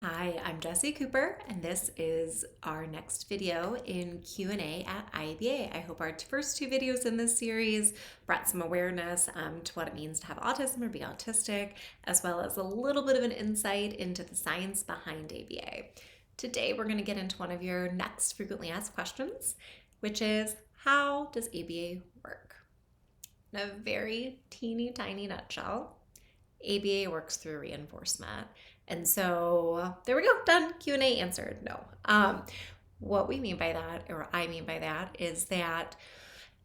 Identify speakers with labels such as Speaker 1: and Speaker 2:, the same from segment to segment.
Speaker 1: Hi, I'm Jessie Cooper, and this is our next video in Q&A at IABA. I hope our first two videos in this series brought some awareness to what it means to have autism or be autistic, as well as a little bit of an insight into the science behind ABA. Today, we're going to get into one of your next frequently asked questions, which is, how does ABA work? In a very teeny tiny nutshell, ABA works through reinforcement. And so there we go, done, Q&A answered. No. What we mean by that, or I mean by that, is that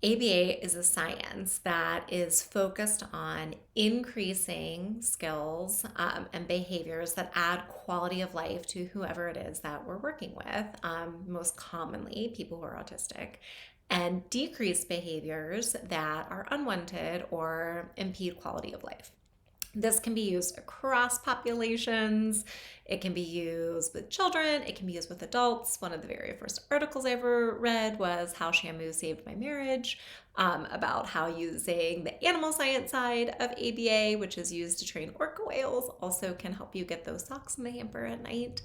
Speaker 1: ABA is a science that is focused on increasing skills and behaviors that add quality of life to whoever it is that we're working with, most commonly people who are autistic, and decrease behaviors that are unwanted or impede quality of life. This can be used across populations. It can be used with children. It can be used with adults. One of the very first articles I ever read was How Shamu Saved My Marriage, about how using the animal science side of ABA, which is used to train orca whales, also can help you get those socks in the hamper at night,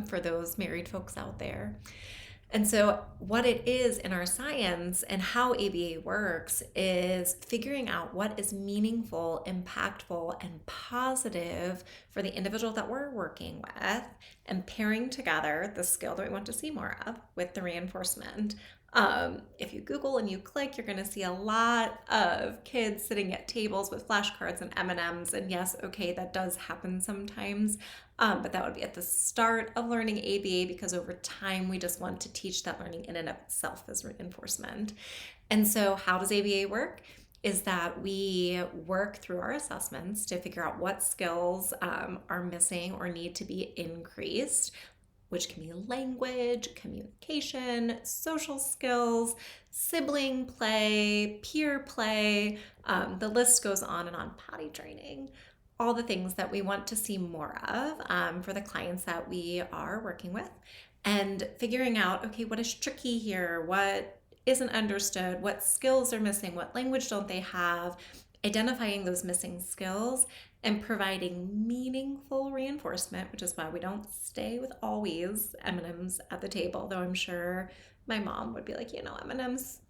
Speaker 1: for those married folks out there. And so what it is in our science and how ABA works is figuring out what is meaningful, impactful, and positive for the individual that we're working with, and pairing together the skill that we want to see more of with the reinforcement. If you Google and you click, you're going to see a lot of kids sitting at tables with flashcards and M&Ms. And yes, okay, that does happen sometimes. But that would be at the start of learning ABA, because over time we just want to teach that learning in and of itself as reinforcement. And so how does ABA work? Is that we work through our assessments to figure out what skills are missing or need to be increased, which can be language, communication, social skills, sibling play, peer play. The list goes on and on, potty training, all the things that we want to see more of for the clients that we are working with, and figuring out, okay, what is tricky here? What isn't understood? What skills are missing? What language don't they have? Identifying those missing skills and providing meaningful reinforcement, which is why we don't stay with always M&Ms at the table, though I'm sure my mom would be like, M&Ms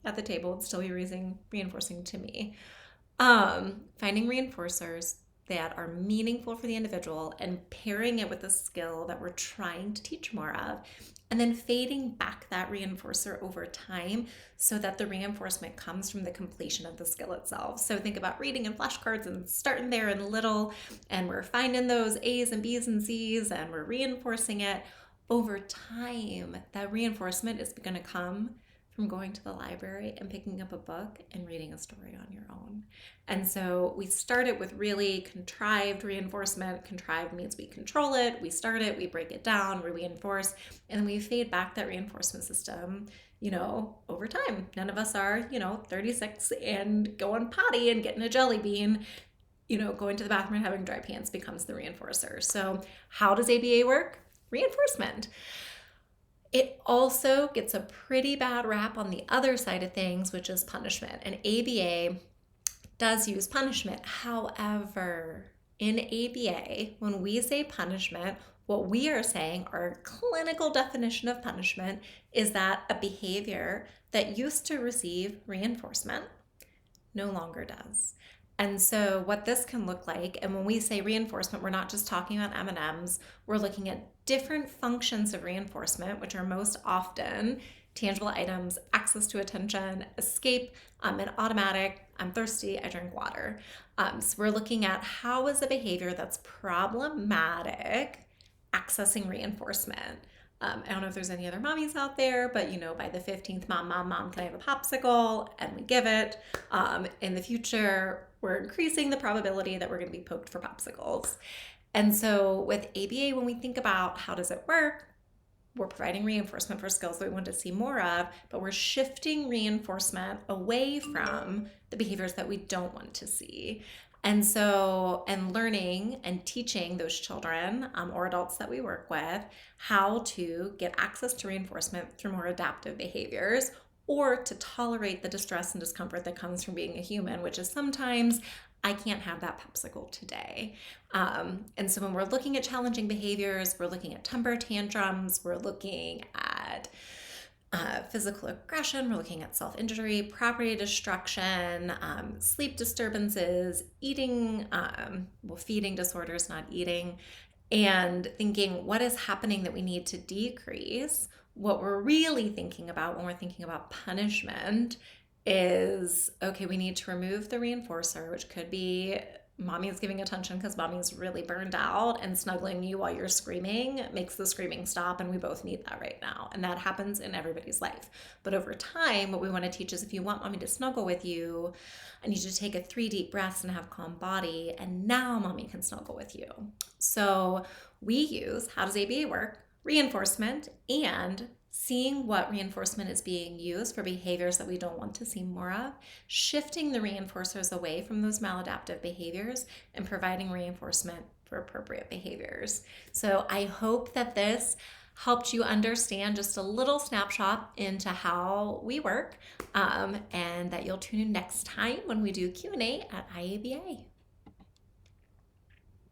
Speaker 1: at the table would still be reinforcing to me. Finding reinforcers that are meaningful for the individual and pairing it with a skill that we're trying to teach more of, and then fading back that reinforcer over time so that the reinforcement comes from the completion of the skill itself. So think about reading and flashcards and starting there in little, and we're finding those A's and B's and C's and we're reinforcing it. Over time, that reinforcement is going to come from going to the library and picking up a book and reading a story on your own. And so we start it with really contrived reinforcement. Contrived means we control it, we start it, we break it down, we reinforce, and then we fade back that reinforcement system, over time. None of us are, 36 and going potty and getting a jelly bean. Going to the bathroom and having dry pants becomes the reinforcer. So how does ABA work? Reinforcement. It also gets a pretty bad rap on the other side of things, which is punishment. And ABA does use punishment. However, in ABA, when we say punishment, what we are saying, our clinical definition of punishment, is that a behavior that used to receive reinforcement no longer does. And so what this can look like, and when we say reinforcement, we're not just talking about M&Ms, we're looking at different functions of reinforcement, which are most often tangible items, access to attention, escape, and automatic, I'm thirsty, I drink water. So we're looking at how is a behavior that's problematic accessing reinforcement. I don't know if there's any other mommies out there, but by the 15th mom, can I have a popsicle? And we give it. In the future, we're increasing the probability that we're going to be poked for popsicles. And so with ABA, when we think about how does it work, we're providing reinforcement for skills that we want to see more of, but we're shifting reinforcement away from the behaviors that we don't want to see. And so, and learning and teaching those children or adults that we work with how to get access to reinforcement through more adaptive behaviors, or to tolerate the distress and discomfort that comes from being a human, which is sometimes I can't have that popsicle today. And so when we're looking at challenging behaviors, we're looking at temper tantrums, we're looking at physical aggression, we're looking at self-injury, property destruction, sleep disturbances, eating, feeding disorders, not eating, and thinking what is happening that we need to decrease. What we're really thinking about when we're thinking about punishment is, okay, we need to remove the reinforcer, which could be mommy is giving attention because mommy is really burned out, and snuggling you while you're screaming makes the screaming stop, and we both need that right now. And that happens in everybody's life. But over time, what we want to teach is, if you want mommy to snuggle with you, I need you to take 3 deep breaths and have calm body, and now mommy can snuggle with you. So we use, how does ABA work? Reinforcement, and seeing what reinforcement is being used for behaviors that we don't want to see more of, shifting the reinforcers away from those maladaptive behaviors and providing reinforcement for appropriate behaviors. So I hope that this helped you understand just a little snapshot into how we work, and that you'll tune in next time when we do Q&A at IABA.